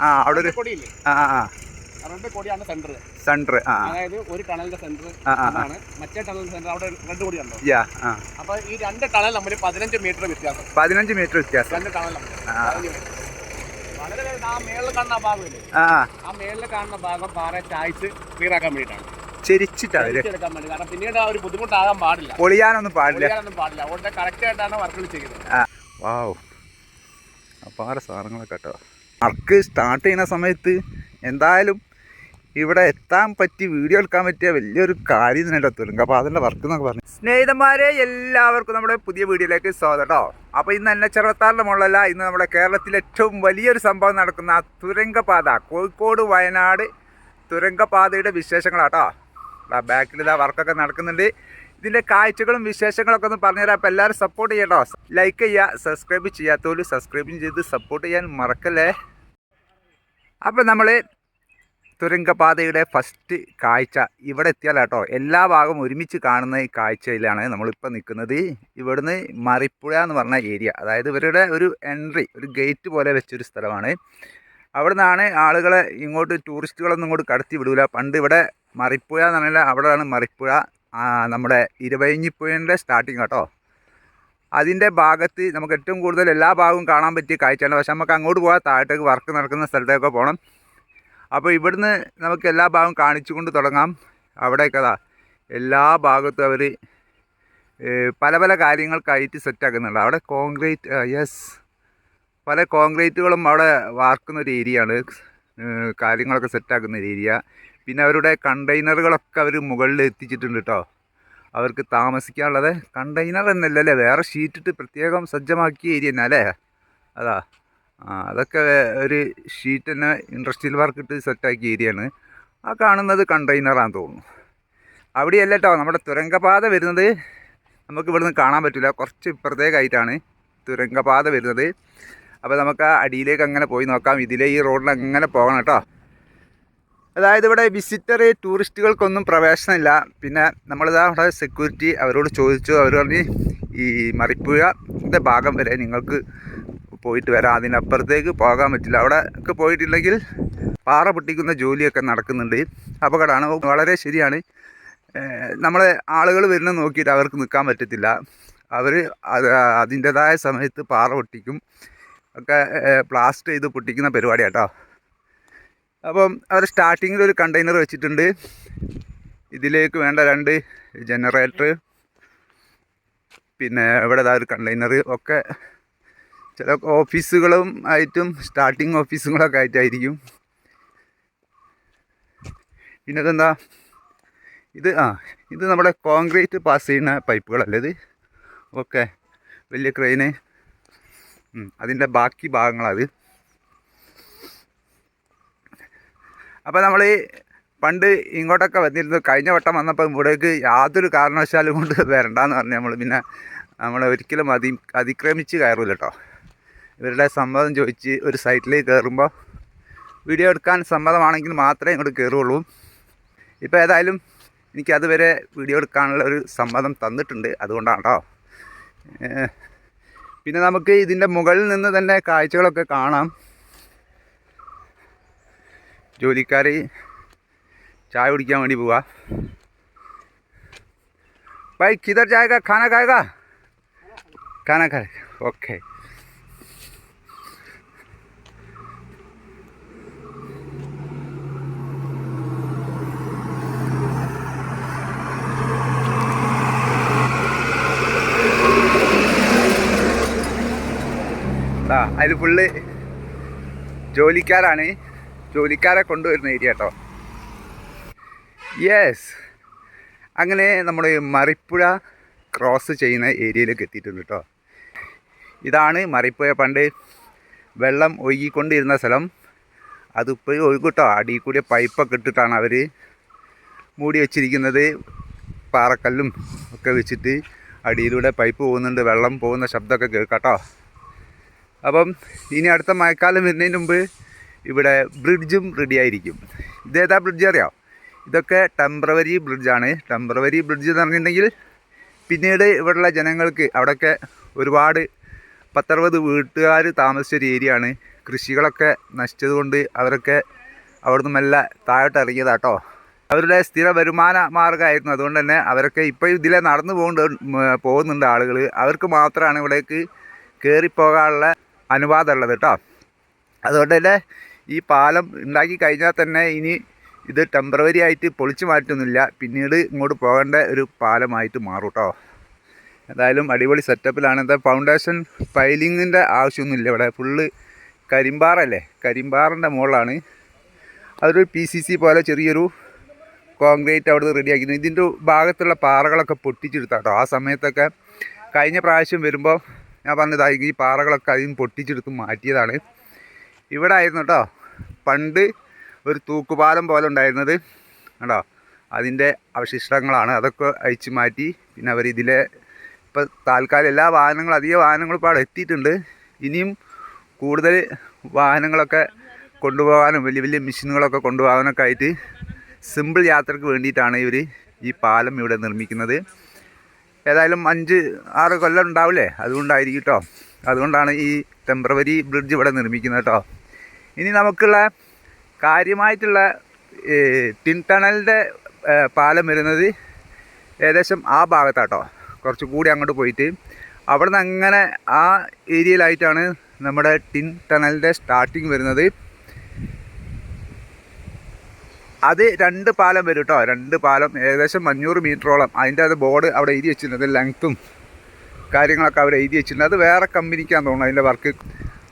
ആ അവിടെ ഒരു ആ ആ റെഡ് കൊടിയാണ് സെന്റർ. സെന്റർ അതായത് ഒരു ടണലിന്റെ സെന്റർ ആണ്. മറ്റേ ടണലിന്റെ സെന്റർ അവിടെ റെഡ് കൊടി ഉണ്ടോ? അപ്പൊ ഈ രണ്ട് ടണൽ തമ്മിൽ 15 മീറ്റർ വ്യത്യാസം. 15 മീറ്റർ വ്യത്യാസം രണ്ട് ടണൽ തമ്മിൽ. വളരെ ആ മേളിൽ കാണുന്ന ഭാഗമില്ലേ, ആ മേളിൽ കാണുന്ന ഭാഗം പാറ ചായച്ച് ക്ലിയർ ആക്കാൻ വേണ്ടിയിട്ടാണ്, ചെരിച്ചെടുക്കാൻ വേണ്ടി. കാരണം പിന്നീട് ആ ഒരു ബുദ്ധിമുട്ടാകാൻ പാടില്ല, പൊളിയാനൊന്നും പാടില്ല. അതുകൊണ്ട് കറക്റ്റ് ആയിട്ടാണ് വർക്കുകൾ ചെയ്യുന്നത്. വാവ്, അപാര സാധനങ്ങളൊക്കെ കേട്ടോ. വർക്ക് സ്റ്റാർട്ട് ചെയ്യുന്ന സമയത്ത് എന്തായാലും ഇവിടെ എത്താൻ പറ്റി, വീഡിയോ എടുക്കാൻ പറ്റിയ വലിയൊരു കാര്യം തന്നെ കേട്ടോ തുരങ്കപാതയുടെ വർക്ക് എന്നൊക്കെ പറഞ്ഞു. സ്നേഹിതന്മാരെ, എല്ലാവർക്കും നമ്മുടെ പുതിയ വീഡിയോയിലേക്ക് സ്വാഗതം കേട്ടോ. അപ്പോൾ ഇന്ന് എന്നെ ചെറുത്താറിൻ്റെ മുകളിലല്ല, ഇന്ന് നമ്മുടെ കേരളത്തിലെ ഏറ്റവും വലിയൊരു സംഭവം നടക്കുന്ന തുരങ്കപാത, കോഴിക്കോട് വയനാട് തുരങ്കപാതയുടെ വിശേഷങ്ങളാട്ടോ. ബാക്കിൽ ഇതാ വർക്കൊക്കെ നടക്കുന്നുണ്ട്. ഇതിൻ്റെ കാഴ്ചകളും വിശേഷങ്ങളൊക്കെ ഒന്ന് പറഞ്ഞുതരാം. അപ്പോൾ എല്ലാവരും സപ്പോർട്ട് ചെയ്യട്ടോ. ലൈക്ക് ചെയ്യുക, സബ്സ്ക്രൈബ് ചെയ്യാത്തവർ സബ്സ്ക്രൈബും ചെയ്ത് സപ്പോർട്ട് ചെയ്യാൻ മറക്കല്ലേ. അപ്പോൾ നമ്മൾ തുരങ്കപാതയുടെ ഫസ്റ്റ് കാഴ്ച ഇവിടെ എത്തിയാലാട്ടോ. എല്ലാ ഭാഗവും ഒരുമിച്ച് കാണുന്ന ഈ കാഴ്ചയിലാണ് നമ്മളിപ്പോൾ നിൽക്കുന്നത്. ഇവിടുന്ന് മറിപ്പുഴ എന്ന് പറഞ്ഞ ഏരിയ, അതായത് ഇവരുടെ ഒരു എൻട്രി, ഒരു ഗേറ്റ് പോലെ വെച്ചൊരു സ്ഥലമാണ്. അവിടെ നിന്നാണ് ആളുകളെ ഇങ്ങോട്ട്, ടൂറിസ്റ്റുകളൊന്നും ഇങ്ങോട്ട് കടത്തി വിടൂല. പണ്ട് ഇവിടെ മറിപ്പുഴ എന്ന് പറഞ്ഞാൽ അവിടെയാണ് മറിപ്പുഴ, നമ്മുടെ ഇരുവഴിഞ്ഞിപ്പുഴൻ്റെ സ്റ്റാർട്ടിങ് കേട്ടോ. അതിൻ്റെ ഭാഗത്ത് നമുക്ക് ഏറ്റവും കൂടുതൽ എല്ലാ ഭാഗവും കാണാൻ പറ്റിയ കാഴ്ചയാണ്. പക്ഷെ നമുക്ക് അങ്ങോട്ട് പോകാൻ താഴത്തേക്ക് വർക്ക് നടക്കുന്ന സ്ഥലത്തേക്കൊക്കെ പോകണം. അപ്പോൾ ഇവിടുന്ന് നമുക്ക് എല്ലാ ഭാഗവും കാണിച്ചു കൊണ്ട് തുടങ്ങാം. അവിടേക്കതാ എല്ലാ ഭാഗത്തും അവർ പല പല കാര്യങ്ങൾക്കായിട്ട് സെറ്റാക്കുന്നുണ്ട്. അവിടെ കോൺക്രീറ്റ്, പല കോൺക്രീറ്റുകളും അവിടെ വാർക്കുന്നൊരു ഏരിയയാണ്, കാര്യങ്ങളൊക്കെ സെറ്റാക്കുന്ന ഒരു ഏരിയ. പിന്നെ അവരുടെ കണ്ടെയ്നറുകളൊക്കെ അവർ മുകളിൽ എത്തിച്ചിട്ടുണ്ട് കേട്ടോ. അവർക്ക് താമസിക്കാനുള്ളത് കണ്ടെയ്നർ എന്നല്ലേ, വേറെ ഷീറ്റിട്ട് പ്രത്യേകം സജ്ജമാക്കിയ ഏരിയ തന്നെ അല്ലേ. അതാ അതൊക്കെ ഒരു ഷീറ്റ് തന്നെ ഇൻഡസ്ട്രിയൽ വർക്ക് ഇട്ട് സെറ്റാക്കിയ ഏരിയയാണ്. ആ കാണുന്നത് കണ്ടെയ്നറാണെന്ന് തോന്നുന്നു. അവിടെയല്ല കേട്ടോ നമ്മുടെ തുരങ്കപാത വരുന്നത്. നമുക്ക് ഇവിടുന്ന് കാണാൻ പറ്റില്ല, കുറച്ച് ഇപ്പുറത്തേക്കായിട്ടാണ് തുരങ്കപാത വരുന്നത്. അപ്പോൾ നമുക്ക് ആ അടിയിലേക്ക് അങ്ങനെ പോയി നോക്കാം. ഇതിലെ ഈ റോഡിൽ അങ്ങനെ പോകണം കേട്ടോ. അതായത് ഇവിടെ വിസിറ്റർ ടൂറിസ്റ്റുകൾക്കൊന്നും പ്രവേശനമില്ല. പിന്നെ നമ്മളിതാ അവിടെ സെക്യൂരിറ്റി അവരോട് ചോദിച്ചു. അവർ പറഞ്ഞ് ഈ മറിപ്പുഴയുടെ ഭാഗം വരെ നിങ്ങൾക്ക് പോയിട്ട് വരാം, അതിനപ്പുറത്തേക്ക് പോകാൻ പറ്റില്ല. അവിടെ ഒക്കെ പോയിട്ടുണ്ടെങ്കിൽ പാറ പൊട്ടിക്കുന്ന ജോലിയൊക്കെ നടക്കുന്നുണ്ട്, അപകടമാണ്. വളരെ ശരിയാണ്. നമ്മളെ ആളുകൾ വരുന്നത് നോക്കിയിട്ട് അവർക്ക് നിൽക്കാൻ പറ്റത്തില്ല. അവർ അതിൻ്റെതായ സമയത്ത് പാറ പൊട്ടിക്കും, ഒക്കെ പ്ലാസ്റ്റർ ചെയ്ത് പൊട്ടിക്കുന്ന പരിപാടിയാണ് കേട്ടോ. അപ്പം അവർ സ്റ്റാർട്ടിങ്ങിൽ ഒരു കണ്ടെയ്നർ വെച്ചിട്ടുണ്ട്. ഇതിലേക്ക് വേണ്ട 2 ജനറേറ്റർ, പിന്നെ ഇവിടെ ഒരു കണ്ടെയ്നർ ഒക്കെ ചില ഓഫീസുകളും ആയിട്ടും സ്റ്റാർട്ടിങ് ഓഫീസുകളൊക്കെ ആയിട്ടായിരിക്കും. പിന്നെ ഇതെന്താ ഇത് നമ്മുടെ കോൺക്രീറ്റ് പാസ് ചെയ്യുന്ന പൈപ്പുകളല്ലേ ഇത്. ഓക്കെ, വലിയ ക്രെയിന്, അതിൻ്റെ ബാക്കി ഭാഗങ്ങളത്. അപ്പോൾ നമ്മൾ പണ്ട് ഇങ്ങോട്ടൊക്കെ വന്നിരുന്നു. കഴിഞ്ഞ വട്ടം വന്നപ്പോൾ ഇവിടേക്ക് യാതൊരു കാരണവശാലും കൊണ്ട് വരണ്ടെന്ന് പറഞ്ഞു നമ്മൾ. പിന്നെ നമ്മൾ ഒരിക്കലും അതിക്രമിച്ച് കയറില്ല കേട്ടോ. ഇവരുടെ സമ്മതം ചോദിച്ച് ഒരു സൈറ്റിലേക്ക് കയറുമ്പോൾ വീഡിയോ എടുക്കാൻ സമ്മതമാണെങ്കിൽ മാത്രമേ ഇങ്ങോട്ട് കയറുള്ളൂ. ഇപ്പോൾ ഏതായാലും എനിക്ക് അതുവരെ വീഡിയോ എടുക്കാനുള്ള ഒരു സമ്മതം തന്നിട്ടുണ്ട്, അതുകൊണ്ടാണ് കേട്ടോ. പിന്നെ നമുക്ക് ഇതിൻ്റെ മുകളിൽ നിന്ന് തന്നെ കാഴ്ചകളൊക്കെ കാണാം. ജോലിക്കാർ ചായ കുടിക്കാൻ വേണ്ടി പോവാ. भाई किधर जाएगा, खाना खाएगा? खाना खाएगा, ओके. അതിൽ ഫുള്ള് ജോലിക്കാരാണ്, ജോലിക്കാരെ കൊണ്ടുവരുന്ന ഏരിയ കേട്ടോ. യെസ്, അങ്ങനെ നമ്മൾ മറിപ്പുഴ ക്രോസ് ചെയ്യുന്ന ഏരിയയിലേക്ക് എത്തിയിട്ടുണ്ട് കേട്ടോ. ഇതാണ് മറിപ്പുഴ. പണ്ട് വെള്ളം ഒഴുകിക്കൊണ്ടിരുന്ന സ്ഥലം, അതിപ്പോഴും ഒഴുകും കേട്ടോ. അടിയിൽ കൂടി പൈപ്പൊക്കെ ഇട്ടിട്ടാണ് അവർ മൂടി വെച്ചിരിക്കുന്നത്. പാറക്കല്ലും ഒക്കെ വെച്ചിട്ട് അടിയിലൂടെ പൈപ്പ് പോകുന്നുണ്ട്, വെള്ളം പോകുന്ന ശബ്ദമൊക്കെ കേൾക്കാം കേട്ടോ. അപ്പം ഇനി അടുത്ത മഴക്കാലം വരുന്നതിന് മുമ്പ് ഇവിടെ ബ്രിഡ്ജും റെഡി ആയിരിക്കും. ഇതേതാ ബ്രിഡ്ജ് അറിയാം? ഇതൊക്കെ ടെമ്പറവറി ബ്രിഡ്ജാണ്. ടെമ്പറവറി ബ്രിഡ്ജ് എന്ന് പറഞ്ഞിട്ടുണ്ടെങ്കിൽ പിന്നീട് ഇവിടെയുള്ള ജനങ്ങൾക്ക്, അവിടെയൊക്കെ ഒരുപാട് 10-60 വീട്ടുകാർ താമസിച്ചൊരു ഏരിയ ആണ് കൃഷികളൊക്കെ നശിച്ചതുകൊണ്ട് അവരൊക്കെ അവിടുന്ന് മെല്ലെ താഴോട്ട് ഇറങ്ങിയതാട്ടോ. അവരുടെ സ്ഥിര വരുമാന മാർഗ്ഗമായിരുന്നു. അതുകൊണ്ട് തന്നെ അവരൊക്കെ ഇപ്പോൾ ഇതിലെ നടന്നു പോകുന്നുണ്ട് ആളുകൾ. അവർക്ക് മാത്രമാണ് ഇവിടേക്ക് കയറിപ്പോകാനുള്ള അനുവാദം ഉള്ളത് കേട്ടോ. അതുകൊണ്ട് തന്നെ ഈ പാലം ഉണ്ടാക്കി കഴിഞ്ഞാൽ തന്നെ ഇനി ഇത് ടെമ്പറവറി ആയിട്ട് പൊളിച്ചു മാറ്റൊന്നുമില്ല, പിന്നീട് ഇങ്ങോട്ട് പോകേണ്ട ഒരു പാലമായിട്ട് മാറും കേട്ടോ. എന്തായാലും അടിപൊളി സെറ്റപ്പിലാണ്. എന്താ ഫൗണ്ടേഷൻ പൈലിങ്ങിൻ്റെ ആവശ്യമൊന്നുമില്ല ഇവിടെ. ഫുള്ള് കരിമ്പാറല്ലേ, കരിമ്പാറിൻ്റെ മുകളിലാണ്. അതൊരു PCC പോലെ ചെറിയൊരു കോൺക്രീറ്റ് അവിടുന്ന് റെഡിയാക്കിയിരുന്നു. ഇതിൻ്റെ ഭാഗത്തുള്ള പാറകളൊക്കെ പൊട്ടിച്ചെടുത്താട്ടോ. ആ സമയത്തൊക്കെ കഴിഞ്ഞ പ്രാവശ്യം വരുമ്പോൾ ഞാൻ പറഞ്ഞതായി ഈ പാറകളൊക്കെ അതിന് പൊട്ടിച്ചെടുത്ത് മാറ്റിയതാണ്. ഇവിടെ ആയിരുന്നു കേട്ടോ പണ്ട് ഒരു തൂക്കുപാലം പോലെ ഉണ്ടായിരുന്നത് കേട്ടോ. അതിൻ്റെ അവശിഷ്ടങ്ങളാണ്, അതൊക്കെ അഴിച്ചു മാറ്റി. പിന്നെ അവർ ഇതിലെ ഇപ്പോൾ താൽക്കാലം എല്ലാ വാഹനങ്ങളും അധിക വാഹനങ്ങളും ഇപ്പോൾ അവിടെ എത്തിയിട്ടുണ്ട്. ഇനിയും കൂടുതൽ വാഹനങ്ങളൊക്കെ കൊണ്ടുപോകാനും വലിയ വലിയ മെഷീനുകളൊക്കെ കൊണ്ടുപോകാനൊക്കെ ആയിട്ട് സിമ്പിൾ യാത്രയ്ക്ക് വേണ്ടിയിട്ടാണ് ഇവർ ഈ പാലം ഇവിടെ നിർമ്മിക്കുന്നത്. ഏതായാലും 5-6 കൊല്ലം ഉണ്ടാവില്ലേ, അതുകൊണ്ടായിരിക്കും കേട്ടോ. അതുകൊണ്ടാണ് ഈ ടെമ്പറവറി ബ്രിഡ്ജ് ഇവിടെ നിർമ്മിക്കുന്നത് കേട്ടോ. ഇനി നമുക്കുള്ള കാര്യമായിട്ടുള്ള ടിൻ ടണലിൻ്റെ പാലം വരുന്നത് ഏകദേശം ആ ഭാഗത്താട്ടോ. കുറച്ച് കൂടി അങ്ങോട്ട് പോയിട്ട് അവിടെ നിന്ന് അങ്ങനെ ആ ഏരിയയിലായിട്ടാണ് നമ്മുടെ ടിൻ ടണലിൻ്റെ സ്റ്റാർട്ടിങ് വരുന്നത്. അത് 2 പാലം വരും കേട്ടോ. 2 പാലം ഏകദേശം 500 മീറ്ററോളം. അതിൻ്റെ അത് ബോർഡ് അവിടെ എഴുതി വെച്ചിട്ടുണ്ട്, ലെങ്ത്തും കാര്യങ്ങളൊക്കെ അവിടെ എഴുതി വെച്ചിട്ടുണ്ട്. അത് വേറെ കമ്പനിക്കാന്ന് തോന്നുന്നു അതിൻ്റെ വർക്ക്.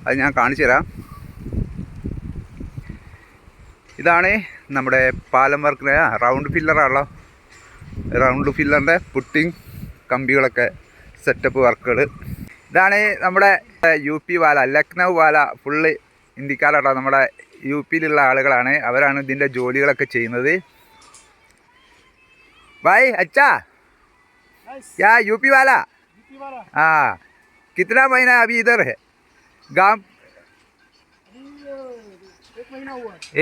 അത് ഞാൻ കാണിച്ചു തരാം. ഇതാണ് നമ്മുടെ പാലം വർക്കിന് റൗണ്ട് ഫില്ലറാണല്ലോ. റൗണ്ട് ഫില്ലറിൻ്റെ പുട്ടിങ് കമ്പികളൊക്കെ സെറ്റപ്പ് വർക്കുകൾ. ഇതാണ് നമ്മുടെ UP വാല, ലക്നൗ വാല ഫുള്ള് ഇന്ത്യക്കാരാട്ടോ. നമ്മുടെ UPയിലുള്ള ആളുകളാണ്, അവരാണ് ഇതിൻ്റെ ജോലികളൊക്കെ ചെയ്യുന്നത്. ഭായ് അച്ഛാ യാ UP वाला हाँ कितना महीना अभी इधर है गांव?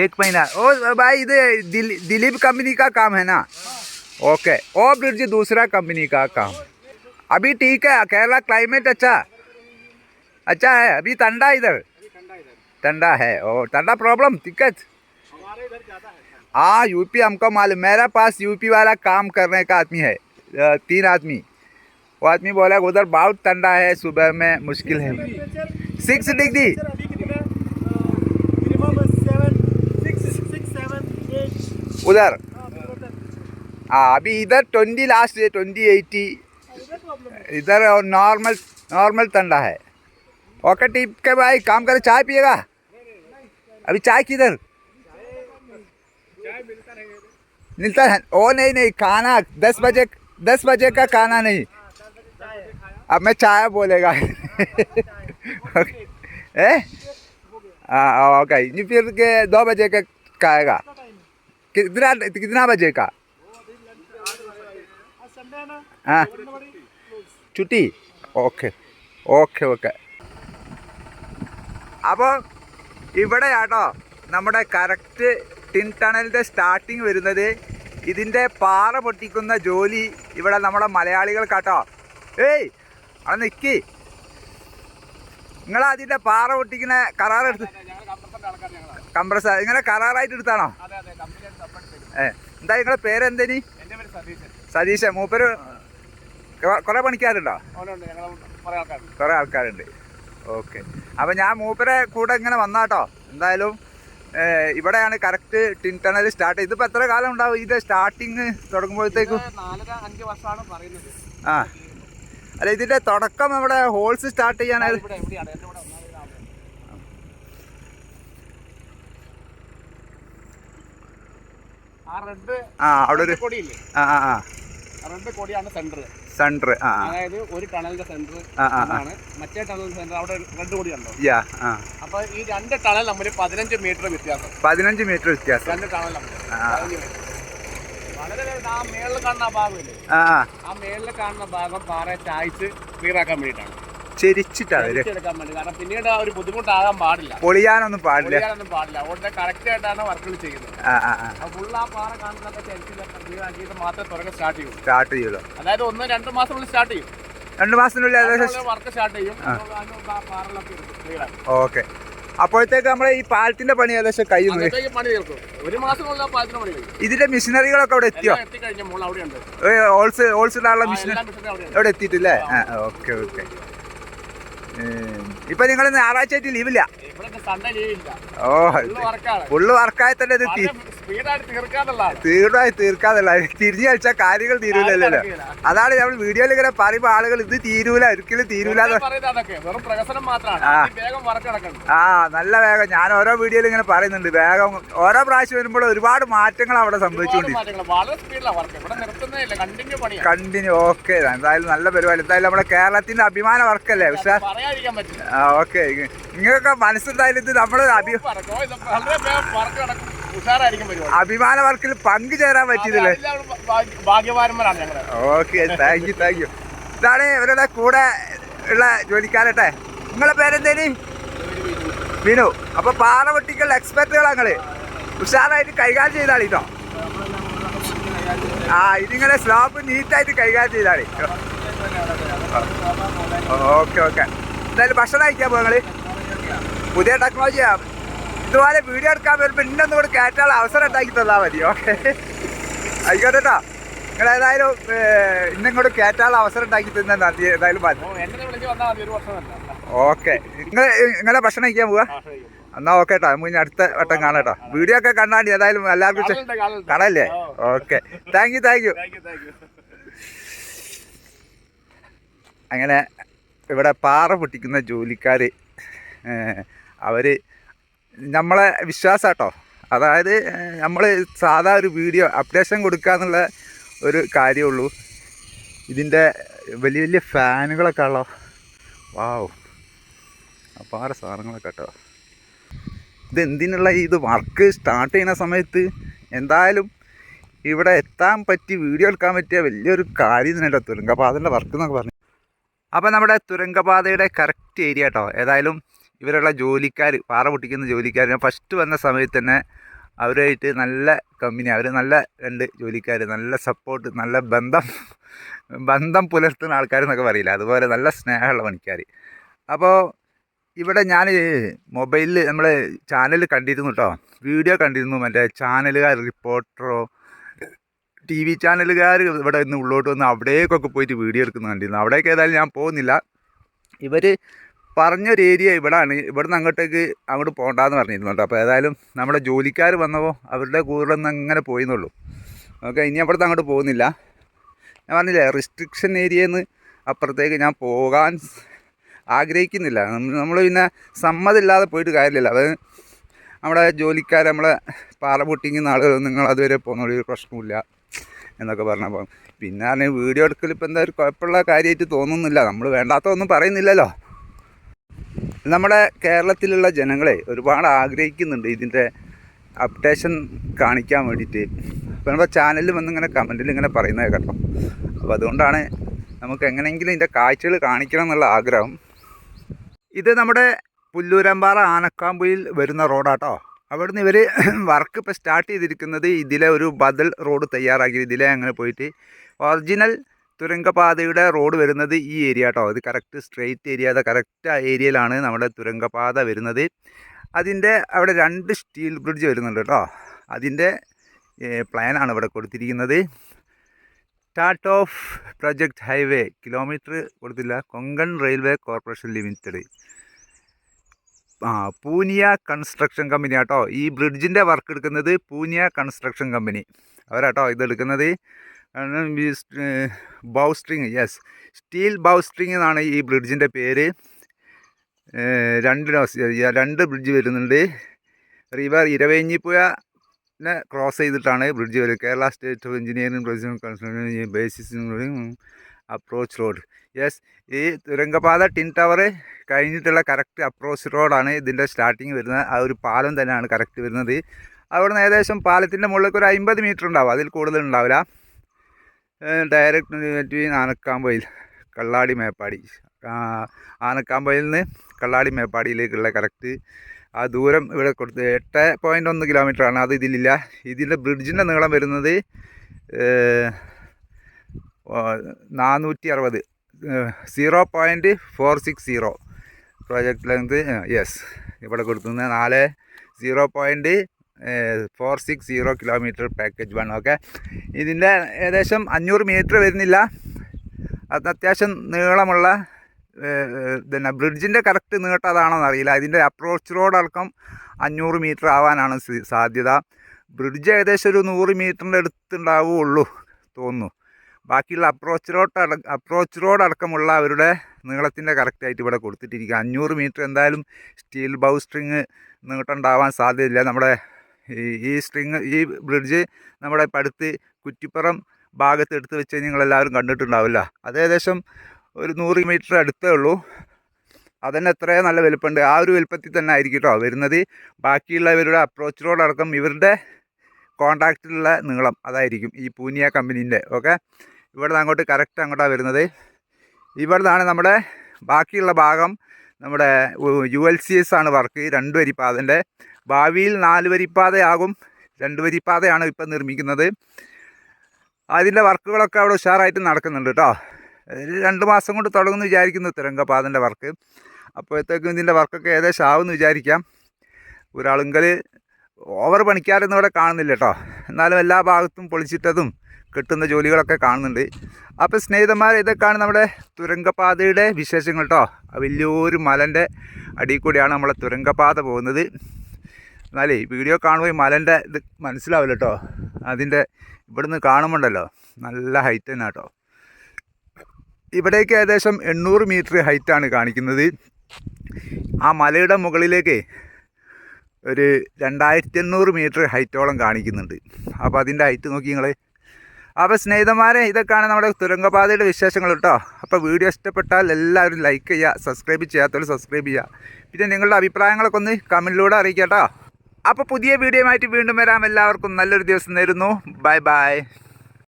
1 महीना। ओ भाई इधर दिलीप कंपनी का काम है ना? ओके। ओ ब्रिड्ज दूसरा कंपनी का काम। अभी ठीक है, केरला क्लाइमेट अच्छा है। अभी ठंडा इधर ठंडा है। और ठंडा प्रॉब्लम दिक्कत हमारे इधर ज़्यादा है। हाँ UP हमको मालूम। मेरा पास UP वाला काम करने का आदमी है, 3 आदमी। वो आदमी बोला उधर बहुत ठंडा है, सुबह में मुश्किल है। 6 डिग्री उधर। हाँ अभी इधर 20 लास्ट है, 20-80 इधर नॉर्मल ठंडा है। ओके ठीक है भाई, काम करे। चाय पिएगा? अभी चाय किधर मिलता है? ओ नहीं खाना 10 बजे का खाना नहीं। अब मैं चाय बोलेगा ओके। फिर के 2 बजे का खाएगा? कितना बजे का? हाँ छुट्टी। ഓക്കെ അപ്പോൾ ഇവിടെയാട്ടോ നമ്മുടെ കറക്റ്റ് ടിൻ ടണലിൻ്റെ സ്റ്റാർട്ടിങ് വരുന്നത്. ഇതിൻ്റെ പാറ പൊട്ടിക്കുന്ന ജോലി ഇവിടെ നമ്മുടെ മലയാളികൾക്കാട്ടോ. ഏയ് അവിടെ നിൽക്കി, നിങ്ങളതിൻ്റെ പാറ പൊട്ടിക്കുന്ന കരാറെടുത്ത് കംപ്രസർ ഇങ്ങനെ കരാറായിട്ട് എടുത്താണോ? എന്താ നിങ്ങളുടെ പേരെന്തേനി? സതീശൻ. മൂപ്പര് കുറേ പണിക്കാരുണ്ടോ? കുറേ ആൾക്കാരുണ്ട്. ഓക്കെ. അപ്പോൾ ഞാൻ മൂപ്പരെ കൂടെ ഇങ്ങനെ വന്നാട്ടോ. എന്തായാലും ഇവിടെയാണ് കറക്റ്റ് ടിൻ ടണൽ സ്റ്റാർട്ട് ചെയ്ത്. ഇതിപ്പോൾ എത്ര കാലം ഉണ്ടാവും ഇത് സ്റ്റാർട്ടിങ് തുടങ്ങുമ്പോഴത്തേക്കും? 4-5 വർഷമാണ് പറയുന്നത്. ആ അല്ല, ഇതിൻ്റെ തുടക്കം നമ്മുടെ ഹോൾസ് സ്റ്റാർട്ട് ചെയ്യാനായത് അവിടെ ഒരു സെന്റർ. അതായത് ഒരു ടണലിന്റെ സെന്റർ ആണ്, മറ്റേ ടണലിന്റെ സെന്റർ അവിടെ റെഡ് കൊടി ഉണ്ടോ? അപ്പൊ ഈ 2 ടണൽ തമ്മിൽ 15 മീറ്റർ വ്യത്യാസം. 15 മീറ്റർ വ്യത്യാസം 2 ടണൽ തമ്മിൽ. വളരെ ആ മേളിൽ കാണുന്ന ഭാഗമില്ലേ, ആ മേളിൽ കാണുന്ന ഭാഗം പാറ ചായച്ച് ക്ലിയർ ആക്കാൻ വേണ്ടിയിട്ടാണ്, ചെരിച്ചിട്ടെടുക്കാൻ വേണ്ടി. കാരണം പിന്നീട് ആ ഒരു ബുദ്ധിമുട്ടാകാൻ പാടില്ല, പൊളിയാനൊന്നും പാടില്ല. അതുകൊണ്ട് കറക്റ്റ് ആയിട്ടാണ് വർക്കുകൾ ചെയ്യുന്നത്. ഫുള്ള് ആ പാറ കാണുന്നതൊക്കെ ചരിച്ചിട്ട് ക്ലിയർ ആക്കിയിട്ട് മാത്രമേ തുടങ്ങി സ്റ്റാർട്ട് ചെയ്യുള്ളൂ. അതായത് 1-2 മാസത്തിനുള്ളിൽ സ്റ്റാർട്ട് ചെയ്യും. 2 മാസത്തിനുള്ളിൽ വർക്ക് സ്റ്റാർട്ട് ചെയ്യും. ഓക്കെ. അപ്പോഴത്തേക്ക് നമ്മളെ ഈ പാലത്തിന്റെ പണി ഏകദേശം കഴിയുന്നു. അന്നത്തേക്ക് പണി തീർക്കും. ഒരു മാസമുള്ള പാലത്തിന് പണി കഴിയും. ഇതിന്റെ മെഷീനറികളൊക്കെ അവിടെ എത്തിയോ? എത്തിക്കഴിഞ്ഞ മോൾ അവിടെയുണ്ട്. ഹോൾസെയിലുള്ള മെഷീനറി അവിടെ എത്തിയിട്ടില്ലേ? Okay okay. ഇപ്പൊ നിങ്ങൾ ഞായറാഴ്ച ആയിട്ട് ലീവില്ല? ഓ ഫുള്ള് വർക്കായി തന്നെ ഇത് തീർച്ചയായും തീർക്കാതല്ല. തിരിഞ്ഞു കളിച്ചാൽ കാര്യങ്ങൾ തീരൂലല്ലോ. അതാണ് നമ്മൾ വീഡിയോയിൽ ഇങ്ങനെ പറയുമ്പോ ആളുകൾ ഇത് തീരൂല, ഒരിക്കലും തീരൂല. ആ നല്ല വേഗം ഞാൻ ഓരോ വീഡിയോയിൽ ഇങ്ങനെ പറയുന്നുണ്ട്. വേഗം ഓരോ പ്രാവശ്യം വരുമ്പോൾ ഒരുപാട് മാറ്റങ്ങൾ അവിടെ സംഭവിച്ചുകൊണ്ടിരിക്കും. കണ്ടിന്യൂ. ഓക്കെ, എന്തായാലും നല്ല പരിപാടി. എന്തായാലും നമ്മുടെ കേരളത്തിന്റെ അഭിമാന വർക്കല്ലേ ഉഷാർ? ഓക്കെ, നിങ്ങൾക്കൊക്കെ മനസ്സിലായാലും ഇത് നമ്മുടെ അഭിമാന വർക്കിൽ പങ്കുചേരാൻ പറ്റിയതല്ലേ? Okay, thank you thank you. ഇതാണ് ഇവരുടെ കൂടെ ഉള്ള ജോലിക്കാരട്ടെ. നിങ്ങളെ പേരെന്തേന്? വിനു. അപ്പൊ പാറ വെട്ടിക്കൽ എക്സ്പെർട്ടുകളാ നിങ്ങള്. ഉഷാറായിട്ട് കൈകാര്യം ചെയ്താളി കേട്ടോ. ആ ഇതിങ്ങനെ സ്ലോപ്പ് നീറ്റായിട്ട് കൈകാര്യം ചെയ്താളി. Okay okay. എന്തായാലും ഭക്ഷണം കഴിക്കാൻ പോകും നിങ്ങള്? പുതിയ ടെക്നോളജിയാ. ഇതുപോലെ വീഡിയോ എടുക്കാൻ വരുമ്പോൾ ഇന്നൊന്നും കൂടെ കയറ്റാനുള്ള അവസരം ഉണ്ടാക്കി തന്നാൽ മതി. ഓക്കെ, ആയിക്കോട്ടെ കേട്ടോ. നിങ്ങൾ ഏതായാലും ഇന്നിങ്ങോട്ട് കയറ്റാനുള്ള അവസരം ഉണ്ടാക്കി തന്നെ ഏതായാലും മതി. ഓക്കെ, നിങ്ങളെ ഭക്ഷണം കഴിക്കാൻ പോവാ? എന്നാ ഓക്കെ കേട്ടോ. നമുക്ക് അടുത്ത വട്ടം കാണാം കേട്ടോ. വീഡിയോ ഒക്കെ കണ്ടാണ്ടി ഏതായാലും എല്ലാവർക്കും കാണല്ലേ? Okay, thank you thank U. അങ്ങനെ ഇവിടെ പാറ പൊട്ടിക്കുന്ന ജോലിക്കാർ അവർ നമ്മളെ വിശ്വാസം കേട്ടോ. അതായത് നമ്മൾ സാധാ ഒരു വീഡിയോ അപ്ഡേഷൻ കൊടുക്കുക എന്നുള്ള ഒരു കാര്യമുള്ളൂ. ഇതിൻ്റെ വലിയ വലിയ ഫാനുകളൊക്കെ ഉള്ളോ. വാവ്, അപാര സാധനങ്ങളൊക്കെ കേട്ടോ. ഇതെന്തിനുള്ള ഇത് വർക്ക് സ്റ്റാർട്ട് ചെയ്യുന്ന സമയത്ത് എന്തായാലും ഇവിടെ എത്താൻ പറ്റി വീഡിയോ എടുക്കാൻ പറ്റിയ വലിയൊരു കാര്യം തന്നെ കേട്ടോ. തുരങ്കപാതയുടെ വർക്ക് എന്നൊക്കെ പറഞ്ഞു. അപ്പോൾ നമ്മുടെ തുരങ്കപാതയുടെ കറക്റ്റ് ഏരിയ കേട്ടോ. ഏതായാലും ഇവരുള്ള ജോലിക്കാർ, പാറ പൊട്ടിക്കുന്ന ജോലിക്കാർ, ഞാൻ ഫസ്റ്റ് വന്ന സമയത്ത് തന്നെ അവരായിട്ട് നല്ല കമ്പനി. അവർ നല്ല രണ്ട് ജോലിക്കാർ, നല്ല സപ്പോർട്ട്, നല്ല ബന്ധം പുലർത്തുന്ന ആൾക്കാരെന്നൊക്കെ പറയില്ല, അതുപോലെ നല്ല സ്നേഹമുള്ള പണിക്കാർ. അപ്പോൾ ഇവിടെ ഞാൻ മൊബൈലിൽ നമ്മൾ ചാനൽ കണ്ടിരുന്നു കേട്ടോ, വീഡിയോ കണ്ടിരുന്നു. മറ്റേ ചാനലുകാർ, റിപ്പോർട്ടറോ ടി വി ചാനലുകാർ ഇവിടെ നിന്ന് ഉള്ളോട്ട് വന്ന് അവിടേക്കൊക്കെ പോയിട്ട് വീഡിയോ എടുക്കുന്നത് കണ്ടിരുന്നു. അവിടേക്ക് ഏതായാലും ഞാൻ പോകുന്നില്ല. ഇവർ പറഞ്ഞൊരു ഏരിയ ഇവിടെയാണ്, ഇവിടുന്ന് അങ്ങോട്ട് പോകണ്ടെന്ന് പറഞ്ഞിരുന്നു കേട്ടോ. അപ്പോൾ ഏതായാലും നമ്മുടെ ജോലിക്കാർ വന്നപ്പോൾ അവരുടെ കൂടെ ഒന്ന് അങ്ങനെ പോയിന്നുള്ളൂ. ഓക്കെ, ഇനി അവിടുന്ന് അങ്ങോട്ട് പോകുന്നില്ല. ഞാൻ പറഞ്ഞില്ലേ, റിസ്ട്രിക്ഷൻ ഏരിയയിൽ നിന്ന് അപ്പുറത്തേക്ക് ഞാൻ പോകാൻ ആഗ്രഹിക്കുന്നില്ല. നമ്മൾ പിന്നെ സമ്മതമില്ലാതെ പോയിട്ട് കാര്യമില്ല. അത് നമ്മുടെ ജോലിക്കാർ, നമ്മളെ പാറ പൊട്ടിക്കുന്ന ആളുകൾ, നിങ്ങൾ അതുവരെ പോകുന്ന ഒരു പ്രശ്നമില്ല എന്നൊക്കെ പറഞ്ഞപ്പോൾ പിന്നെ വീഡിയോ എടുക്കൽ ഇപ്പോൾ എന്താ ഒരു കുഴപ്പമുള്ള കാര്യമായിട്ട് തോന്നുന്നില്ല. നമ്മൾ വേണ്ടാത്തതൊന്നും പറയുന്നില്ലല്ലോ. നമ്മുടെ കേരളത്തിലുള്ള ജനങ്ങളെ ഒരുപാട് ആഗ്രഹിക്കുന്നുണ്ട് ഇതിൻ്റെ അപ്ഡേഷൻ കാണിക്കാൻ വേണ്ടിയിട്ട്. അപ്പോൾ നമ്മുടെ ചാനലിൽ വന്നിങ്ങനെ കമൻറ്റിൽ ഇങ്ങനെ പറയുന്നത് കേട്ടോ. അപ്പോൾ അതുകൊണ്ടാണ് നമുക്ക് എങ്ങനെയെങ്കിലും ഇതിൻ്റെ കാഴ്ചകൾ കാണിക്കണം എന്നുള്ള ആഗ്രഹം. ഇത് നമ്മുടെ പുല്ലൂരമ്പാറ ആനക്കാമ്പുയിൽ വരുന്ന റോഡാട്ടോ. അവിടുന്ന് ഇവർ വർക്ക് ഇപ്പോൾ സ്റ്റാർട്ട് ചെയ്തിരിക്കുന്നത് ഇതിലെ ഒരു ബദൽ റോഡ് തയ്യാറാക്കി ഇതിലെ അങ്ങനെ പോയിട്ട് ഒറിജിനൽ തുരങ്കപാതയുടെ റോഡ് വരുന്നത് ഈ ഏരിയ കേട്ടോ. ഇത് കറക്റ്റ് സ്ട്രെയിറ്റ് ഏരിയ, അത് കറക്റ്റ് ആ ഏരിയയിലാണ് നമ്മുടെ തുരങ്കപാത വരുന്നത്. അതിൻ്റെ അവിടെ 2 സ്റ്റീൽ ബ്രിഡ്ജ് വരുന്നുണ്ട് കേട്ടോ. അതിൻ്റെ പ്ലാനാണ് ഇവിടെ കൊടുത്തിരിക്കുന്നത്. Start of project highway kilometre കൊടുത്തില്ല. Konkan railway corporation limited, Puniya construction company കേട്ടോ. ഈ ബ്രിഡ്ജിൻ്റെ വർക്ക് എടുക്കുന്നത് പൂനിയ കൺസ്ട്രക്ഷൻ കമ്പനി അവരാട്ടോ ഇതെടുക്കുന്നത്. ബൗസ്ട്രിങ്, യെസ്, സ്റ്റീൽ ബൗസ്ട്രിങ് എന്നാണ് ഈ ബ്രിഡ്ജിൻ്റെ പേര്. 2 ബ്രിഡ്ജ് വരുന്നുണ്ട്. റിവർ ഇരവഞ്ഞിപ്പുഴനെ ക്രോസ് ചെയ്തിട്ടാണ് ബ്രിഡ്ജ് വരുന്നത്. Kerala state of engineering construction basis approach road. Yes, ഈ തുരങ്കപാത ടിൻ ടവർ കഴിഞ്ഞിട്ടുള്ള കറക്റ്റ് അപ്രോച്ച് റോഡാണ് ഇതിൻ്റെ സ്റ്റാർട്ടിങ് വരുന്നത്. ആ ഒരു പാലം തന്നെയാണ് കറക്റ്റ് വരുന്നത്. അവിടെ നിന്ന് ഏകദേശം പാലത്തിൻ്റെ മുകളിലേക്ക് ഒരു 50 മീറ്റർ ഉണ്ടാവും, അതിൽ കൂടുതൽ ഉണ്ടാവില്ല. ഡയറക്റ്റ് ബിറ്റ്വീൻ ആനക്കാമ്പൊയിൽ കള്ളാടി മേപ്പാടി, ആനക്കാമ്പൊയിൽ നിന്ന് കള്ളാടി മേപ്പാടിയിലേക്കുള്ള കറക്റ്റ് ആ ദൂരം ഇവിടെ കൊടുത്ത് 8.1 കിലോമീറ്ററാണ്. അത് ഇതിലില്ല. ഇതിൻ്റെ ബ്രിഡ്ജിൻ്റെ നീളം വരുന്നത് 460, 0.460 പ്രോജക്റ്റ് ലെങ്ത്. യെസ്, ഇവിടെ കൊടുക്കുന്നത് 0.46 കിലോമീറ്റർ പാക്കേജ് 1. ഓക്കെ, ഇതിൻ്റെ ഏകദേശം 500 മീറ്റർ വരുന്നില്ല. അത് അത്യാവശ്യം നീളമുള്ള പിന്നെ ബ്രിഡ്ജിൻ്റെ കറക്റ്റ് നീട്ടം അതാണോന്ന് അറിയില്ല. ഇതിൻ്റെ അപ്രോച്ച് റോഡ് അടക്കം 500 മീറ്റർ ആവാനാണ് സാധ്യത. ബ്രിഡ്ജ് ഏകദേശം ഒരു 100 മീറ്ററിൻ്റെ അടുത്തുണ്ടാവുകയുള്ളൂ തോന്നുന്നു. ബാക്കിയുള്ള അപ്രോച്ച് റോഡ് അടക്കമുള്ള അവരുടെ നീളത്തിൻ്റെ കറക്റ്റായിട്ട് ഇവിടെ കൊടുത്തിട്ടിരിക്കുക. 500 മീറ്റർ എന്തായാലും സ്റ്റീൽ ബൗ സ്ട്രിങ് നീട്ടുണ്ടാവാൻ സാധ്യതയില്ല. നമ്മുടെ ഈ ബ്രിഡ്ജ് നമ്മുടെ പടുത്ത് കുറ്റിപ്പുറം ഭാഗത്ത് എടുത്ത് വെച്ച് നിങ്ങളെല്ലാവരും കണ്ടിട്ടുണ്ടാവില്ല. അത് ഏകദേശം ഒരു 100 മീറ്റർ അടുത്തേ ഉള്ളൂ. അതന്നെ എത്രയോ നല്ല വലുപ്പമുണ്ട്. ആ ഒരു വലുപ്പത്തിൽ തന്നെ ആയിരിക്കും കേട്ടോ വരുന്നത്. ബാക്കിയുള്ള ഇവരുടെ അപ്രോച്ച് റോഡ് അടക്കം ഇവരുടെ കോൺട്രാക്റ്റിലുള്ള നീളം അതായിരിക്കും ഈ പൂനിയ കമ്പനീൻ്റെ. ഓക്കെ, ഇവിടെ അങ്ങോട്ട് കറക്റ്റ് അങ്ങോട്ടാണ് വരുന്നത്. ഇവിടെ നിന്നാണ് നമ്മുടെ ബാക്കിയുള്ള ഭാഗം നമ്മുടെ ULCS ആണ് വർക്ക്. 2 വരിപ്പാതൻ്റെ ഭാവിയിൽ 4 വരിപ്പാതയാകും. 2 വരിപ്പാതയാണ് ഇപ്പം നിർമ്മിക്കുന്നത്. അതിൻ്റെ വർക്കുകളൊക്കെ അവിടെ ഉഷാറായിട്ട് നടക്കുന്നുണ്ട് കേട്ടോ. 2 മാസം കൊണ്ട് തുടങ്ങുമെന്ന് വിചാരിക്കുന്നു തുരങ്കപാതൻ്റെ വർക്ക്. അപ്പോഴത്തേക്കും ഇതിൻ്റെ വർക്കൊക്കെ ഏകദേശം ആവുമെന്ന് വിചാരിക്കാം. ഒരാളുങ്കൽ ഓവർ പണിക്കാരൊന്നും ഇവിടെ കാണുന്നില്ല കേട്ടോ. എന്നാലും എല്ലാ ഭാഗത്തും പൊളിച്ചിട്ടതും കിട്ടുന്ന ജോലികളൊക്കെ കാണുന്നുണ്ട്. അപ്പോൾ സ്നേഹിതന്മാർ, ഇതൊക്കെയാണ് നമ്മുടെ തുരങ്കപാതയുടെ വിശേഷങ്ങൾ കേട്ടോ. വലിയൊരു മലൻ്റെ അടിയിൽ കൂടിയാണ് നമ്മളെ തുരങ്കപാത പോകുന്നത്. എന്നാലേ വീഡിയോ കാണുമ്പോൾ ഈ മലൻ്റെ ഇത് മനസ്സിലാവില്ല കേട്ടോ. അതിൻ്റെ ഇവിടുന്ന് കാണുമ്പോണ്ടല്ലോ നല്ല ഹൈറ്റ് തന്നെ കേട്ടോ. ഇവിടേക്ക് ഏകദേശം 800 മീറ്റർ ഹൈറ്റാണ് കാണിക്കുന്നത്. ആ മലയുടെ മുകളിലേക്ക് ഒരു 2800 മീറ്റർ ഹൈറ്റോളം കാണിക്കുന്നുണ്ട്. അപ്പോൾ അതിൻ്റെ ഹൈറ്റ് നോക്കി നിങ്ങൾ. അപ്പോൾ സ്നേഹിതന്മാരെ, ഇതൊക്കെയാണ് നമ്മുടെ തുരങ്കപാതയുടെ വിശേഷങ്ങൾ കേട്ടോ. അപ്പോൾ വീഡിയോ ഇഷ്ടപ്പെട്ടാൽ എല്ലാവരും ലൈക്ക് ചെയ്യുക, സബ്സ്ക്രൈബ് ചെയ്യാത്തവർ സബ്സ്ക്രൈബ് ചെയ്യുക. പിന്നെ നിങ്ങളുടെ അഭിപ്രായങ്ങളൊക്കെ ഒന്ന് കമൻറ്റിലൂടെ അറിയിക്കാം കേട്ടോ. അപ്പോൾ പുതിയ വീഡിയോയുമായിട്ട് വീണ്ടും വരാം. എല്ലാവർക്കും നല്ലൊരു ദിവസം നേരുന്നു. Bye bye.